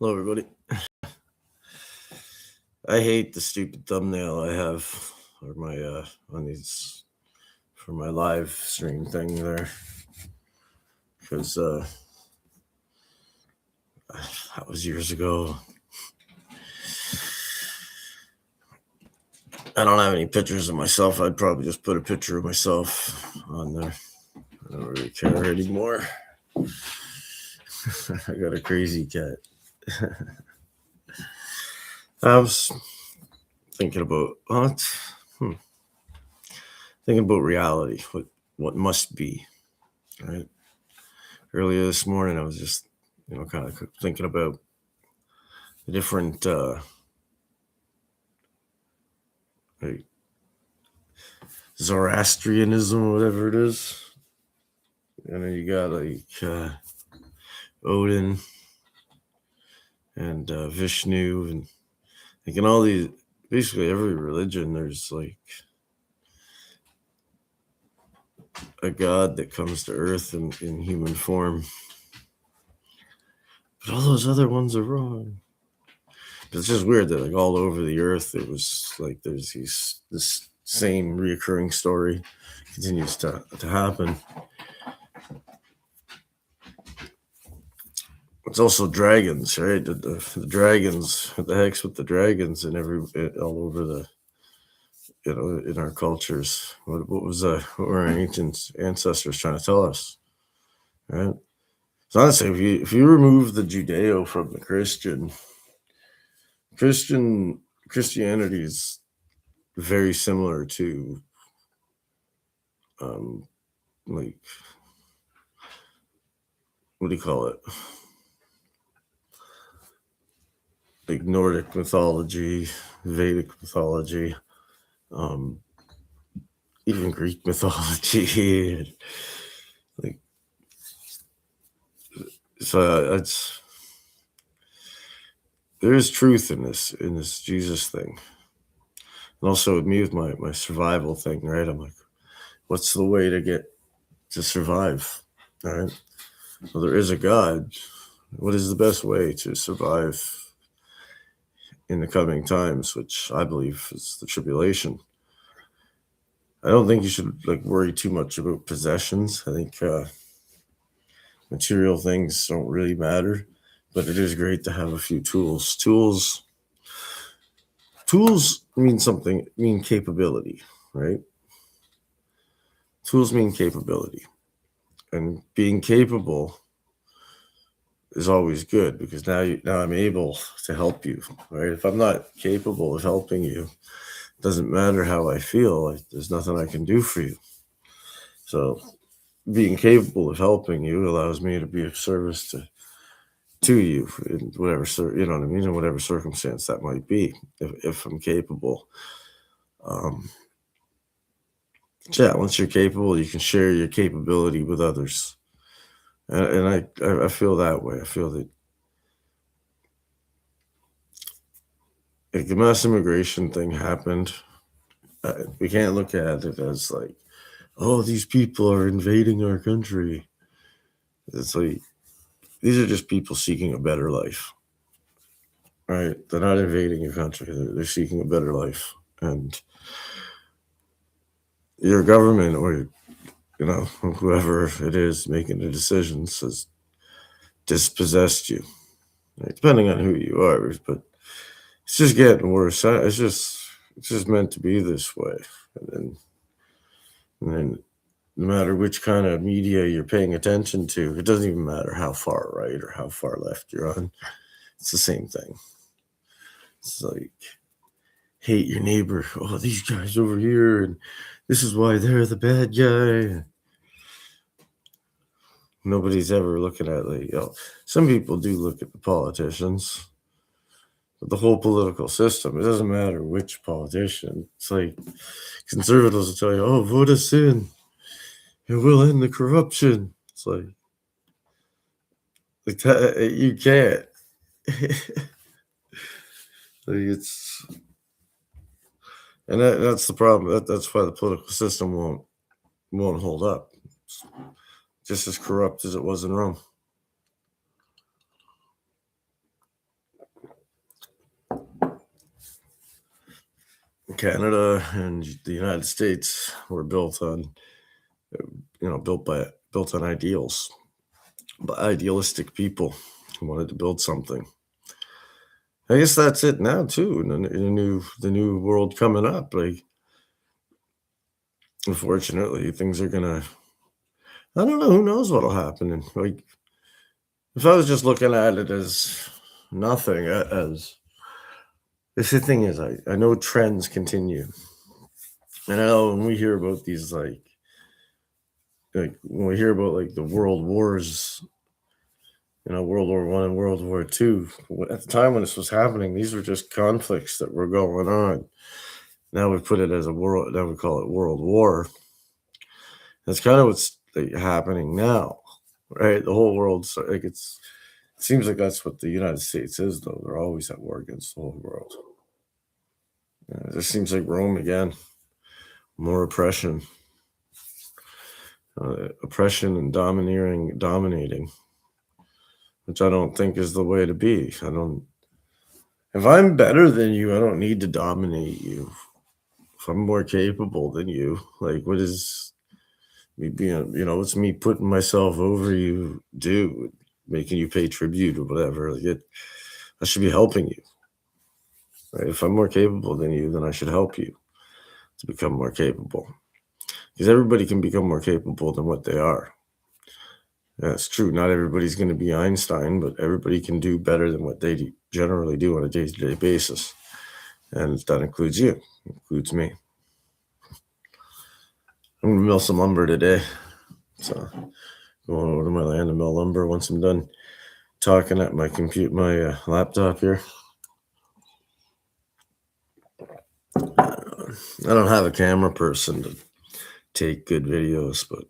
Hello, everybody. I hate the stupid thumbnail I have or my on these for my live stream thing there because that was years ago. I don't have any pictures of myself. I'd probably just put a picture of myself on there. I don't really care anymore. I got a crazy cat. I was thinking about thinking about reality, what must be, right? Earlier this morning, I was just kind of thinking about the different like Zoroastrianism or whatever it is. And then you got like Odin and Vishnu, and like in all these, basically every religion, there's like a god that comes to Earth in human form. But all those other ones are wrong. But it's just weird that like all over the Earth, it was like there's this same reoccurring story continues to happen. It's also dragons, right? The dragons, what the heck's with the dragons and all over the, in our cultures. What were our ancient ancestors trying to tell us, right? So honestly, if you remove the Judeo from the Christianity is very similar to, like, what do you call it? Like Nordic mythology, Vedic mythology, even Greek mythology. Like, so there is truth in this Jesus thing, and also with me with my survival thing, right? I'm like, what's the way to get to survive, right? So there is a God. What is the best way to survive in the coming times, which I believe is the tribulation? I don't think you should like worry too much about possessions. I think material things don't really matter, but it is great to have a few tools. Tools mean capability, right? Tools mean capability, and being capable is always good because now I'm able to help you, right? If I'm not capable of helping you, it doesn't matter how I feel. Like, there's nothing I can do for you. So being capable of helping you allows me to be of service to you in whatever, you know what I mean, in whatever circumstance that might be, if I'm capable. Yeah, once you're capable, you can share your capability with others. And I feel that way. I feel that like the mass immigration thing happened. We can't look at it as like, oh, these people are invading our country. It's like, these are just people seeking a better life, right? They're not invading your country. They're seeking a better life. And your government or, whoever it is making the decisions has dispossessed you, right? Depending on who you are. But it's just getting worse. It's just meant to be this way. And then no matter which kind of media you're paying attention to, it doesn't even matter how far right or how far left you're on. It's the same thing. It's like, hate your neighbor. Oh, these guys over here, and this is why they're the bad guy. Nobody's ever looking at like, some people do look at the politicians, but the whole political system, it doesn't matter which politician. It's like conservatives will tell you, oh, vote us in. It will end the corruption. It's like that, you can't. Like, that's the problem. That's why the political system won't hold up. It's just as corrupt as it was in Rome. Canada and the United States were built on, built on ideals, by idealistic people who wanted to build something. I guess that's it now too. In the new world coming up, like unfortunately, things are gonna. I don't know. Who knows what'll happen? And like, if I was just looking at it as nothing, as the thing is, I know trends continue, and I know when we hear about these like when we hear about like the world wars, World War One and World War Two. At the time when this was happening, these were just conflicts that were going on. Now we put it as a world. Now we call it World War. That's kind of what's like, happening now, right? The whole world's like it seems like that's what the United States is, though. They're always at war against the whole world. It just seems like Rome again. More oppression, oppression and dominating, which I don't think is the way to be. I don't. If I'm better than you, I don't need to dominate you. If I'm more capable than you, like what is me being, what's me putting myself over you do, making you pay tribute or whatever. I should be helping you. Right? If I'm more capable than you, then I should help you to become more capable. Because everybody can become more capable than what they are. That's true. Not everybody's going to be Einstein, but everybody can do better than what they generally do on a day-to-day basis. And that includes you, includes me. I'm going to mill some lumber today. So going over to my land and mill lumber once I'm done talking at my laptop here. I don't have a camera person to take good videos, but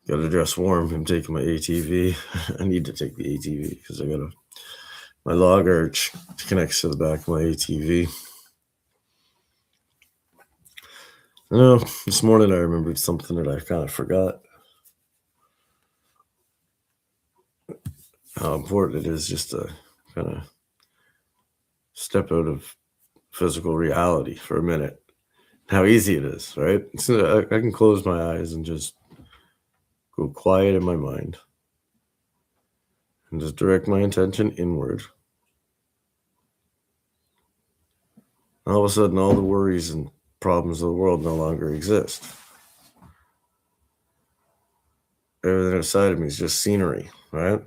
got to dress warm. I'm taking my ATV. I need to take the ATV because my log arch connects to the back of my ATV. This morning I remembered something that I kind of forgot. How important it is just to kind of step out of physical reality for a minute. How easy it is, right? So I can close my eyes and just go quiet in my mind and just direct my attention inward. All of a sudden, all the worries and problems of the world no longer exist. Everything outside of me is just scenery, right?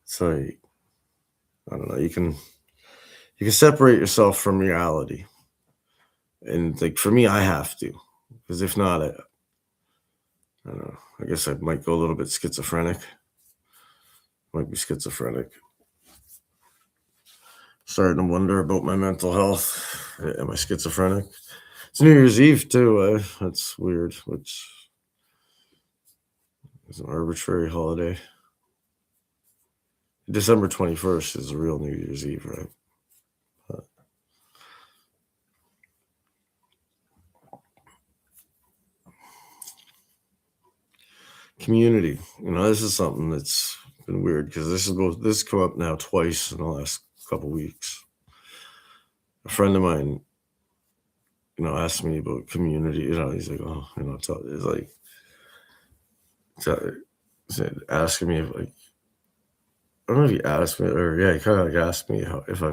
So I don't know. You can separate yourself from reality, and like for me, I have to, because if not, I don't know. I guess I might go a little bit schizophrenic. Might be schizophrenic. Starting to wonder about my mental health. Am I schizophrenic? It's New Year's Eve too. That's weird. Which is an arbitrary holiday. December 21st is the real New Year's Eve, right? Community. This is something that's been weird because this come up now twice in the last couple weeks. A friend of mine, asked me about community. He's like, oh, it's like asking me if like I don't know if he asked me or yeah, he kind of like asked me if I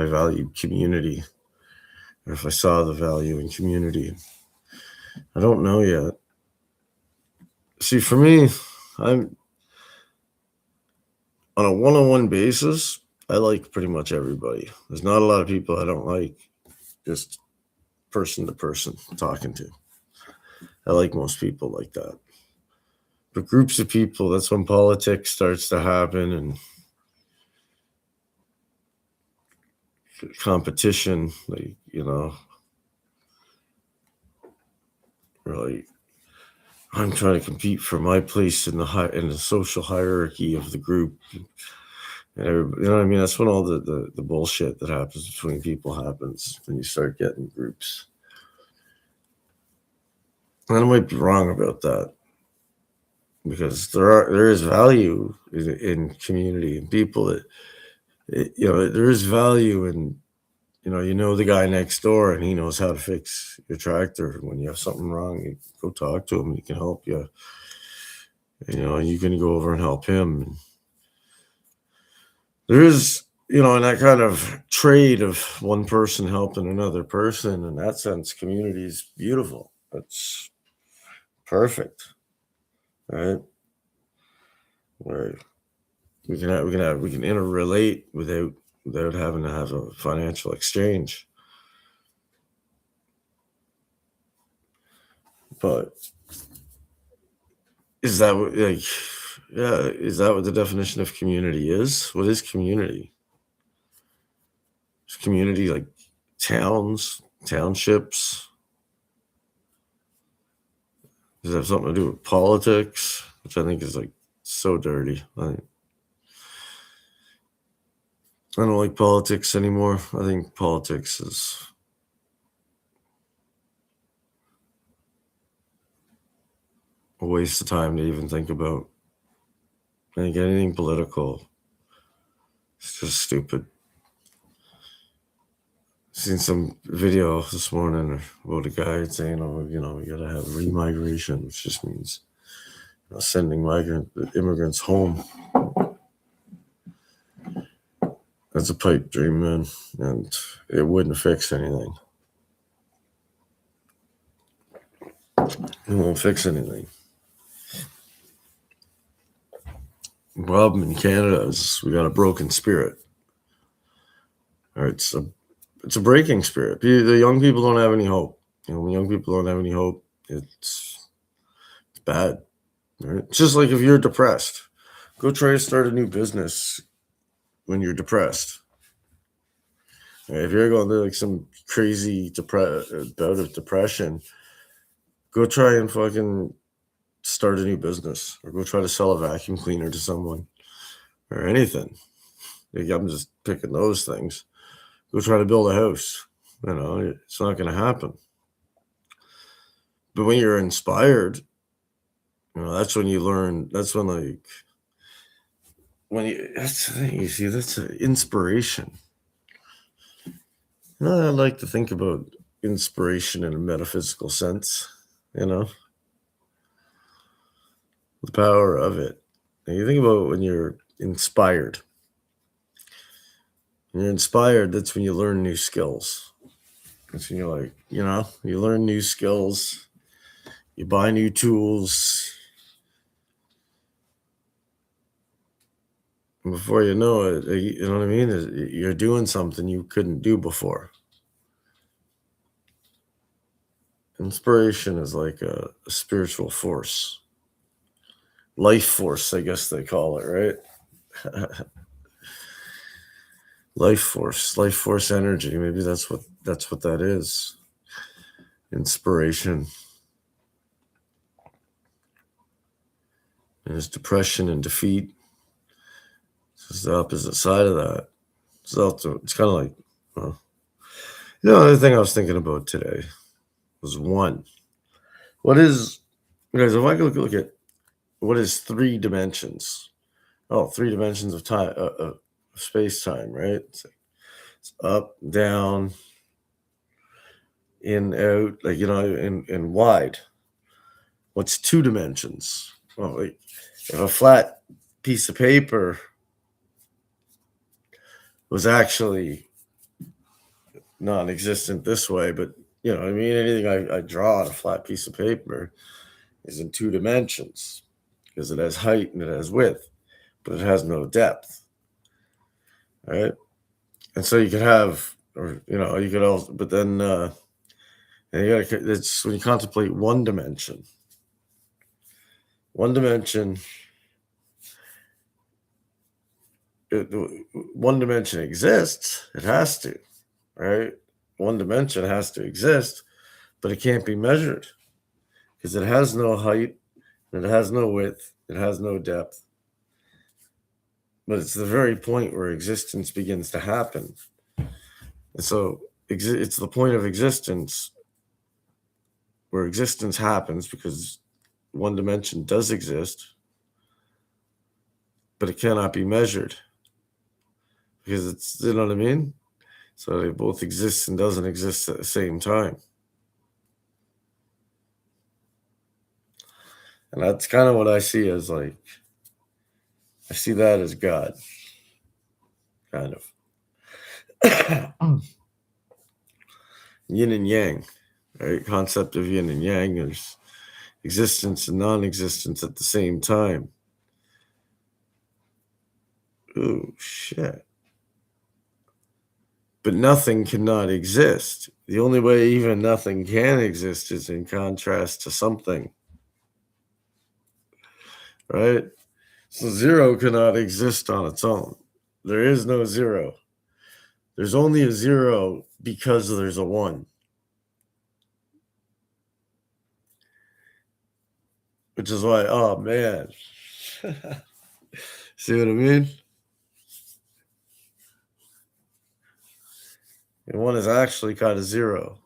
valued community or if I saw the value in community. I don't know yet. See, for me, I'm on a one-on-one basis. I like pretty much everybody. There's not a lot of people I don't like, just person to person talking to. I like most people like that. But groups of people, that's when politics starts to happen and competition, really, I'm trying to compete for my place in the social hierarchy of the group. And everybody, you know what I mean? That's when all the bullshit that happens between people happens when you start getting groups. And I might be wrong about that because there is value in community and people that there is value in you know the guy next door and he knows how to fix your tractor. When you have something wrong, you go talk to him. He can help you. You can go over and help him. There is, in that kind of trade of one person helping another person, in that sense, community is beautiful. It's perfect, right? Where we can interrelate without having to have a financial exchange. But is that what, like, yeah, is that what the definition of community is? What is community? Is community like towns, townships? Does it have something to do with politics? Which I think is like so dirty. I don't like politics anymore. I think politics is a waste of time to even think about. I think anything political is just stupid. Seen some video this morning about a guy saying, "Oh, we gotta have remigration," which just means sending immigrants home. That's a pipe dream, man, and it wouldn't fix anything. It won't fix anything. The problem in Canada is we got a broken spirit. All right, it's a breaking spirit. The young people don't have any hope. When young people don't have any hope, it's bad. Right? It's just like if you're depressed, go try to start a new business when you're depressed. Right? If you're going through like some crazy bout of depression, go try and fucking start a new business, or go try to sell a vacuum cleaner to someone, or anything. Like, I'm just picking those things. Go try to build a house. It's not going to happen. But when you're inspired, that's when you learn. That's when that's the thing. You see, that's an inspiration. I like to think about inspiration in a metaphysical sense. The power of it. And you think about when you're inspired. When you're inspired, that's when you learn new skills. That's when you're like, you learn new skills, you buy new tools. And before you know it, you know what I mean? You're doing something you couldn't do before. Inspiration is like a spiritual force. Life force, I guess they call it, right? Life force energy. Maybe that's what that is. Inspiration. There's depression and defeat. It's the opposite side of that. It's kind of like, the other thing I was thinking about today was one. What is, guys, if I could look at what is 3 dimensions? Oh, 3 dimensions of time, space time, right? It's up, down, in, out, like, and wide. What's 2 dimensions? Well, like, if a flat piece of paper was actually non-existent this way, but anything I draw on a flat piece of paper is in 2 dimensions because it has height and it has width, but it has no depth. Right? And so you could have, or you could also, but then it's when you contemplate one dimension. One dimension exists. It has to, right? One dimension has to exist, but it can't be measured because it has no height, and it has no width, it has no depth. But it's the very point where existence begins to happen. And so it's the point of existence where existence happens, because one dimension does exist, but it cannot be measured because it's, you know what I mean? So they both exist and doesn't exist at the same time. And that's kind of what I see as like, I see that as God, kind of. Yin and yang, right? Concept of yin and yang. There's existence and non-existence at the same time. Oh, shit. But nothing cannot exist. The only way even nothing can exist is in contrast to something, right? So zero cannot exist on its own. There is no zero. There's only a zero because there's a one, which is why, oh man. See what I mean? And one is actually kind of zero.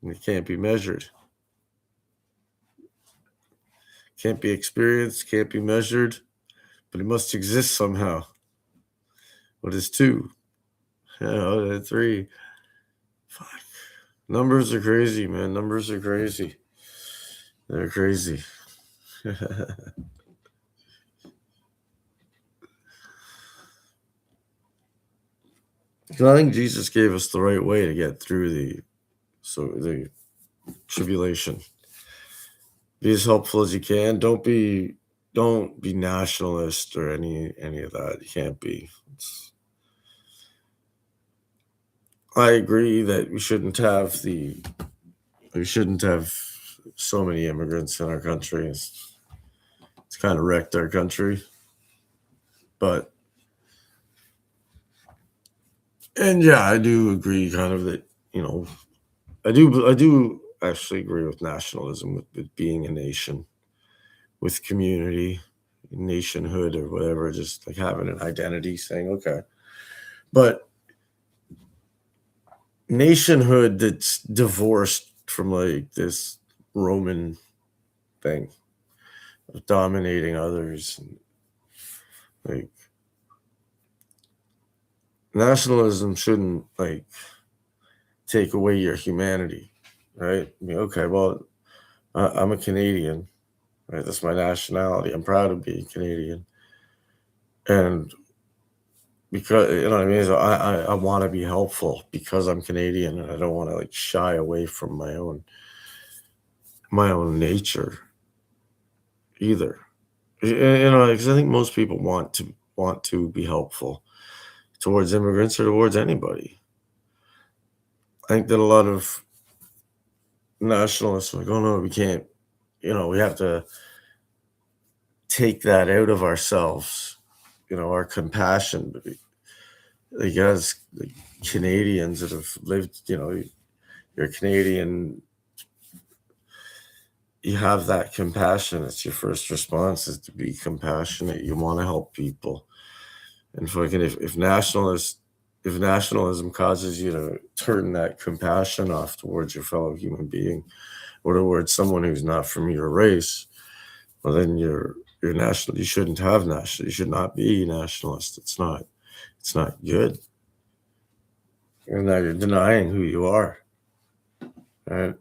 And it can't be measured. Can't be experienced, can't be measured, but it must exist somehow. What is two? Yeah, 3. Fuck. Numbers are crazy, man. Numbers are crazy. They're crazy. I think Jesus gave us the right way to get through the tribulation. Be as helpful as you can. Don't be nationalist or any of that. You can't be. I agree that we shouldn't have so many immigrants in our country. It's kind of wrecked our country. But and yeah, I do agree kind of that, I do actually agree with nationalism, with being a nation, with community, nationhood or whatever, just like having an identity, saying, okay. But nationhood that's divorced from like this Roman thing of dominating others, and like nationalism shouldn't like take away your humanity, right? I mean, okay, well, I'm a Canadian, right? That's my nationality. I'm proud of being Canadian, and because you know what I mean. So I want to be helpful because I'm Canadian, and I don't want to like shy away from my own nature either. Because I think most people want to be helpful towards immigrants or towards anybody. I think that a lot of nationalists are like, oh no, we can't. We have to take that out of ourselves. Our compassion, like as like Canadians that have lived. You're Canadian. You have that compassion. It's your first response is to be compassionate. You want to help people. And fucking if nationalism causes you to turn that compassion off towards your fellow human being or towards someone who's not from your race, well then you're national. You shouldn't have national. You should not be nationalist. It's not good. And now you're denying who you are. Right?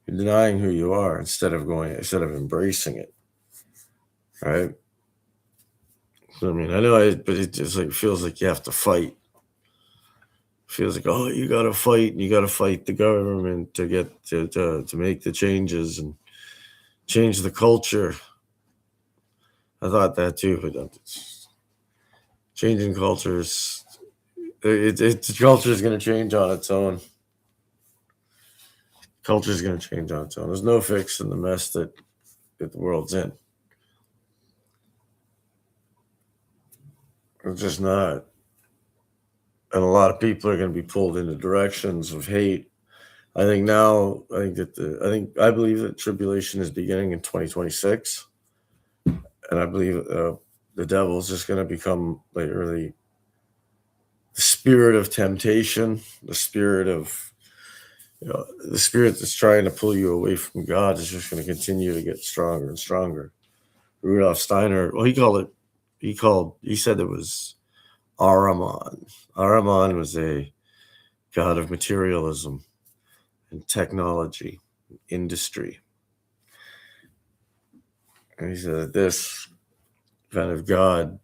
You're denying who you are instead of embracing it. Right? So, I mean, I know, but it just like feels like you have to fight. Feels like, oh, you got to fight, and you got to fight the government to get to make the changes and change the culture. I thought that too, but changing cultures, culture is going to change on its own. Culture is going to change on its own. There's no fixing the mess that the world's in. It's just not. And a lot of people are going to be pulled into directions of hate. I think I believe that tribulation is beginning in 2026. And I believe the devil is just going to become like really the spirit of temptation, the spirit that's trying to pull you away from God is just going to continue to get stronger and stronger. Rudolf Steiner, well, he said it was Ahriman. Ahriman was a god of materialism and technology, industry. And he said that this kind of god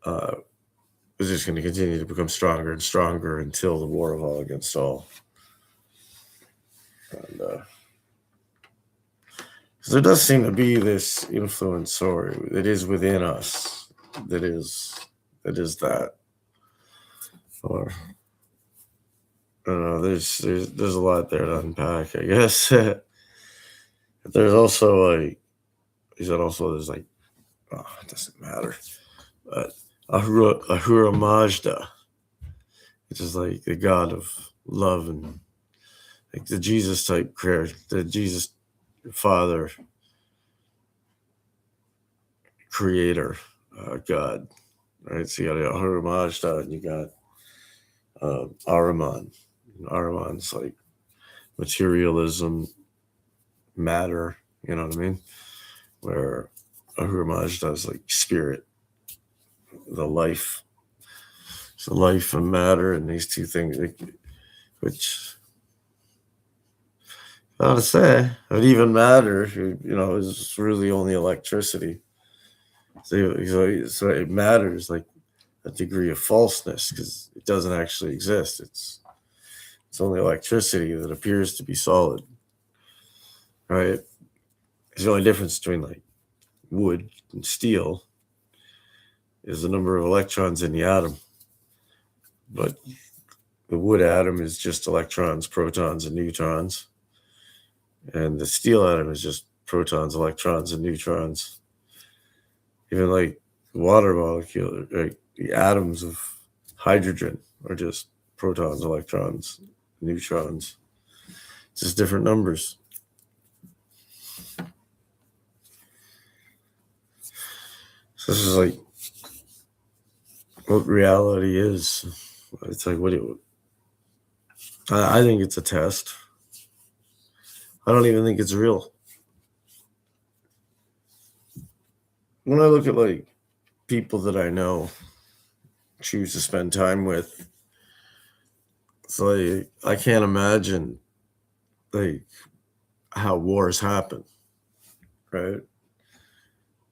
was just going to continue to become stronger and stronger until the war of all against all. And so there does seem to be this influence, or it is within us, that is that, or I don't know. There's a lot there to unpack, I guess. There's also like, he said also there's like, oh, it doesn't matter. But Ahura Mazda, which is like the god of love and like the Jesus type prayer, the Jesus Father, Creator, God, right? So you got Ahura Mazda and you got Ahriman. Ahriman's like materialism, matter, you know what I mean? Where Ahura Mazda is like spirit, the life. So life and matter, and these two things, which I gotta say, it even matter, is really only electricity. So it matters like a degree of falseness because it doesn't actually exist. It's only electricity that appears to be solid, right? It's the only difference between like wood and steel is the number of electrons in the atom. But the wood atom is just electrons, protons, and neutrons. And the steel atom is just protons, electrons, and neutrons. Even like the water molecule, like the atoms of hydrogen are just protons, electrons, neutrons. It's just different numbers. So this is like what reality is. It's like I think it's a test. I don't even think it's real. When I look at like people that I know, choose to spend time with, it's like I can't imagine like how wars happen, right?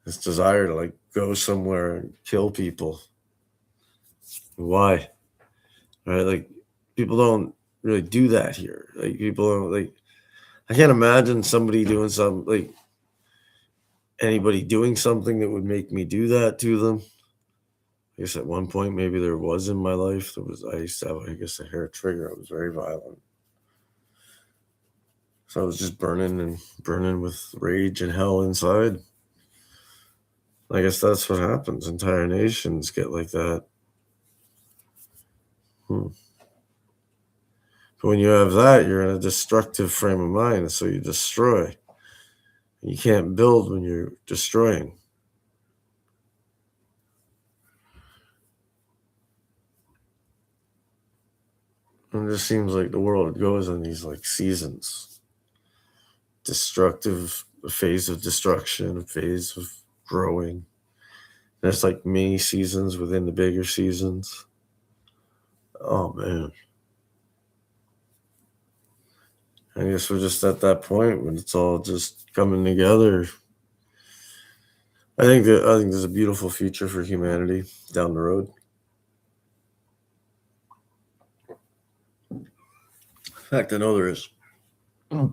This desire to like go somewhere and kill people. Why? Right? Like people don't really do that here. Like people don't like. I can't imagine somebody doing something like anybody doing something that would make me do that to them. I guess at one point maybe there was in my life. I used to have, I guess, a hair trigger. I was very violent. So I was just burning with rage and hell inside. I guess that's what happens. Entire nations get like that. But when you have that, you're in a destructive frame of mind. So you destroy. You can't build when you're destroying. And it just seems like the world goes in these like seasons. Destructive, a phase of destruction, a phase of growing. There's like mini seasons within the bigger seasons. Oh man. I guess we're just at that point when it's all just coming together. I think there's a beautiful future for humanity down the road. In fact, I know there is. I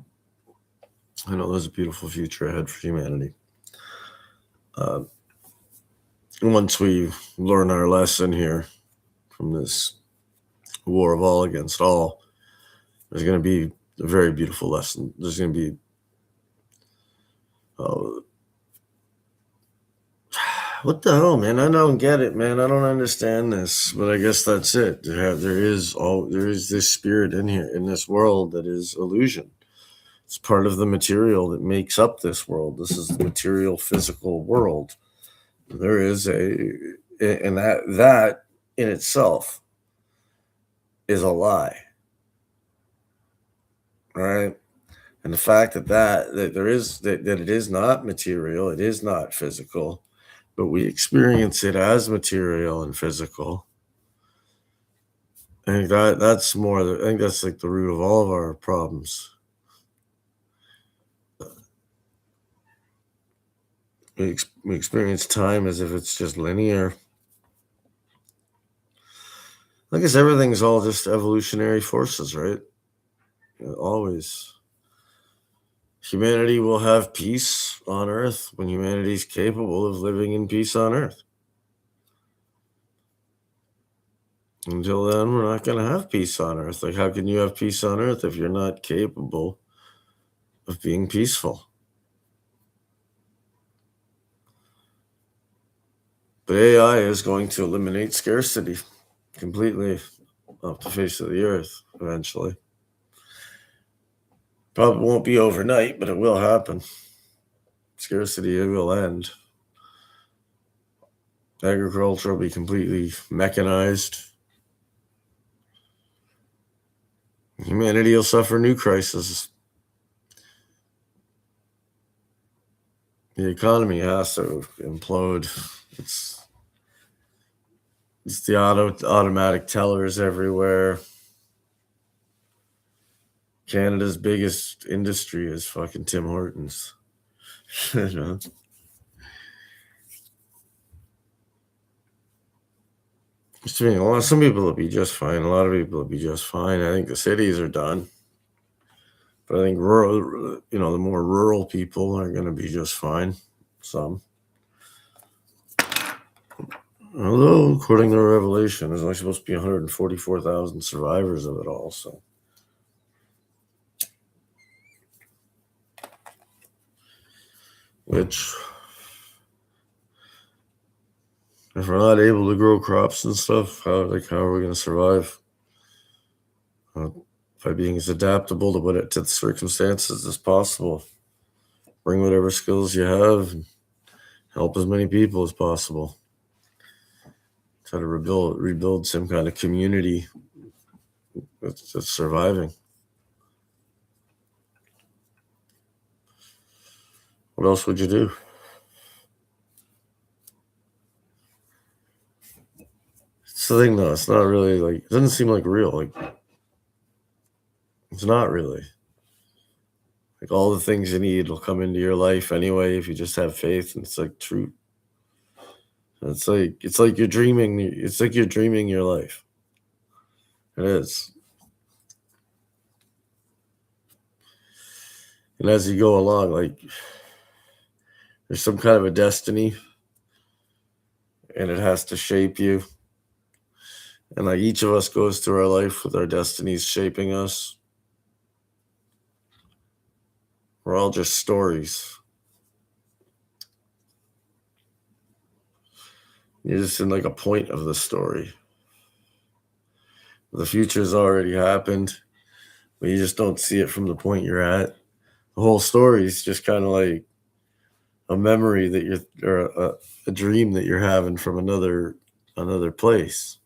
know there's a beautiful future ahead for humanity. Once we learn our lesson here from this war of all against all, there's going to be a very beautiful lesson. There's going to be what the hell, man? I don't get it, man. I don't understand this, but I guess that's it. There is this spirit in here, in this world, that is illusion. It's part of the material that makes up this world. This is the material, physical world. There is and that in itself is a lie, right? And the fact that it is not material, it is not physical, but we experience it as material and physical. I think that's more. I think that's like the root of all of our problems. We experience time as if it's just linear. I guess everything's all just evolutionary forces, right? Always. Humanity will have peace on Earth when humanity is capable of living in peace on Earth. Until then, we're not going to have peace on Earth. Like, how can you have peace on Earth if you're not capable of being peaceful? But AI is going to eliminate scarcity completely off the face of the earth eventually. Probably won't be overnight, but it will happen. Scarcity, it will end. Agriculture will be completely mechanized. Humanity will suffer new crises. The economy has to implode. It's the automatic tellers everywhere. Canada's biggest industry is fucking Tim Hortons. You know? Some people will be just fine. A lot of people will be just fine. I think the cities are done. But I think rural, the more rural people are going to be just fine. Some. Although, according to Revelation, there's only supposed to be 144,000 survivors of it all. So, which, if we're not able to grow crops and stuff, how are we going to survive? By being as adaptable to the circumstances as possible. Bring whatever skills you have and help as many people as possible. Try to rebuild some kind of community that's surviving. What else would you do? It's the thing, though. It's not really it doesn't seem like real. It's not really. All the things you need will come into your life anyway if you just have faith, and it's like true. It's like you're dreaming. It's like you're dreaming your life. It is. And as you go along, there's some kind of a destiny, and it has to shape you. And each of us goes through our life with our destinies shaping us. We're all just stories. You're just in a point of the story. The future's already happened, but you just don't see it from the point you're at. The whole story is just kind of like a memory or a dream that you're having from another place.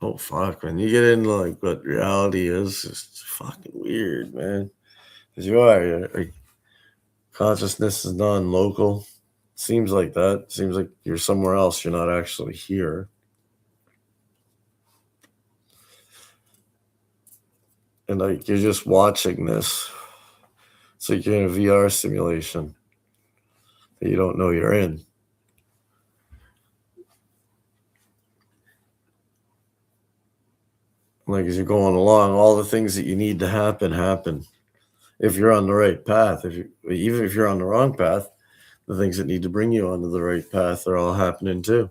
Oh fuck, when you get into what reality is, it's fucking weird, man. Because your consciousness is non-local. Seems like that. Seems like you're somewhere else. You're not actually here. And you're just watching this. It's like you're in a VR simulation that you don't know you're in. As you're going along, all the things that you need to happen. If you're on the right path, even if you're on the wrong path, the things that need to bring you onto the right path are all happening too.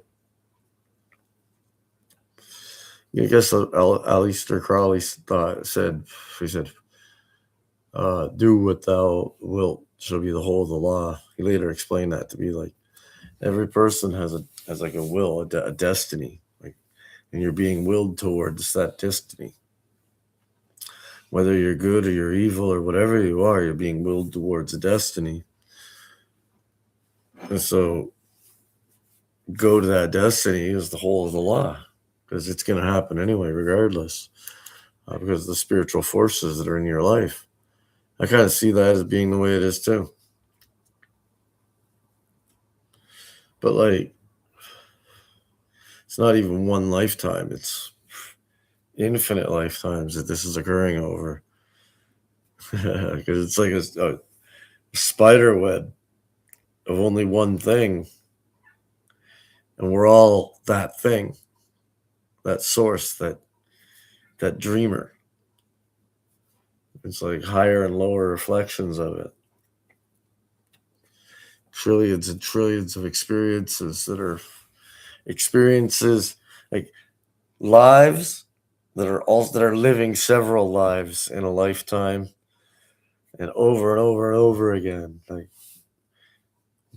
I guess Aleister Crowley said, do what thou wilt shall be the whole of the law. He later explained that to be every person has a will, a destiny, and you're being willed towards that destiny. Whether you're good or you're evil or whatever you are, you're being willed towards a destiny. And so go to that destiny is the whole of the law, because it's going to happen anyway, regardless, because of the spiritual forces that are in your life. I kind of see that as being the way it is too. But like, it's not even one lifetime. It's infinite lifetimes that this is occurring over. Because it's like a spider web of only one thing. And we're all that thing, that source, that dreamer. It's like higher and lower reflections of it. Trillions and trillions of experiences like lives that are living several lives in a lifetime and over again, like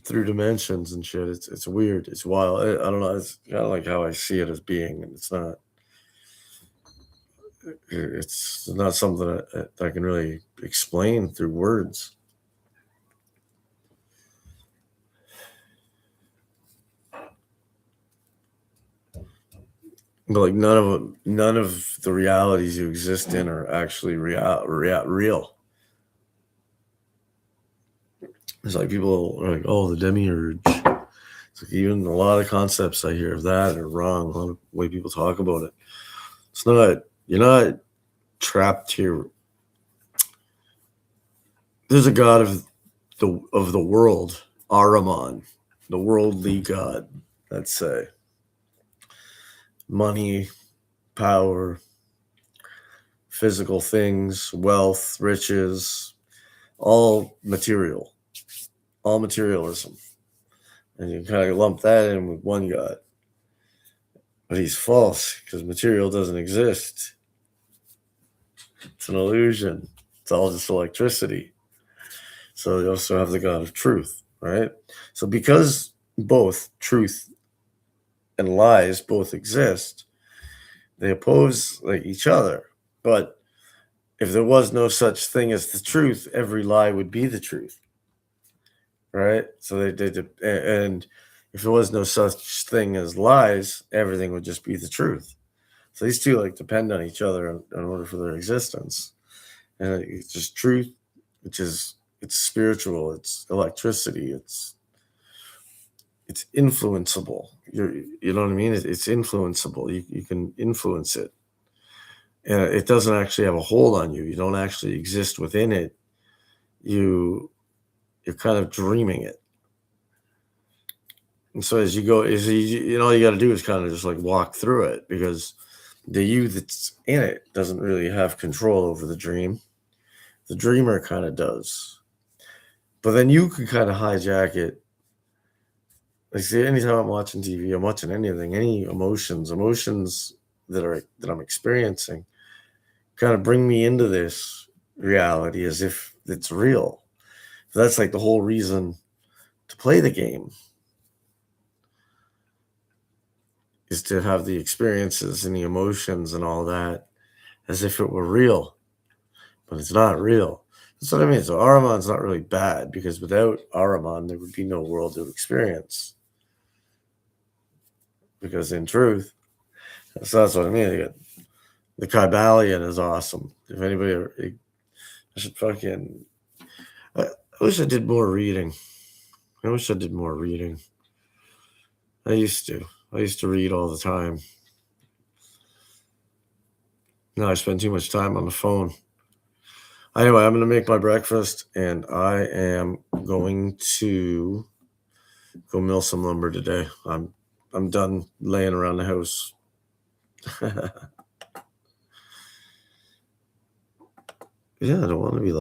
through dimensions and shit. It's weird. It's wild. I don't know. It's kind of like how I see it as being, and it's not. It's not something that I can really explain through words. But like none of the realities you exist in are actually real. It's like people are like, oh, the demiurge. It's like even a lot of concepts I hear of that are wrong. A lot of way people talk about it. It's not. You're not trapped here. There's a god of the world, Ahriman, the worldly god. Let's say money, power, physical things, wealth, riches, all material, all materialism. And you kind of lump that in with one God. But he's false because material doesn't exist. It's an illusion. It's all just electricity. So you also have the God of truth, right? So because both truth and lies both exist, they oppose like each other. But if there was no such thing as the truth, every lie would be the truth, right? So and if there was no such thing as lies, everything would just be the truth. So these two like depend on each other in order for their existence. And it's just truth, which is it's spiritual, it's electricity, it's influenceable. You know what I mean? It's influenceable. You can influence it. And it doesn't actually have a hold on you. You don't actually exist within it. You're kind of dreaming it. And so as you go, all you got to do is kind of just like walk through it, because the you that's in it doesn't really have control over the dream. The dreamer kind of does. But then you can kind of hijack it. Like, see, anytime I'm watching TV, I'm watching anything, any emotions that I'm experiencing, kind of bring me into this reality as if it's real. So that's like the whole reason to play the game, is to have the experiences and the emotions and all that as if it were real, but it's not real. That's what I mean. So Ahriman's not really bad, because without Ahriman, there would be no world of experience. Because in truth, so that's what I mean. The Kybalion is awesome. If anybody I should fucking, I wish I did more reading. I used to read all the time. Now I spend too much time on the phone. Anyway, I'm going to make my breakfast, and I am going to go mill some lumber today. I'm done laying around the house. Yeah, I don't want to be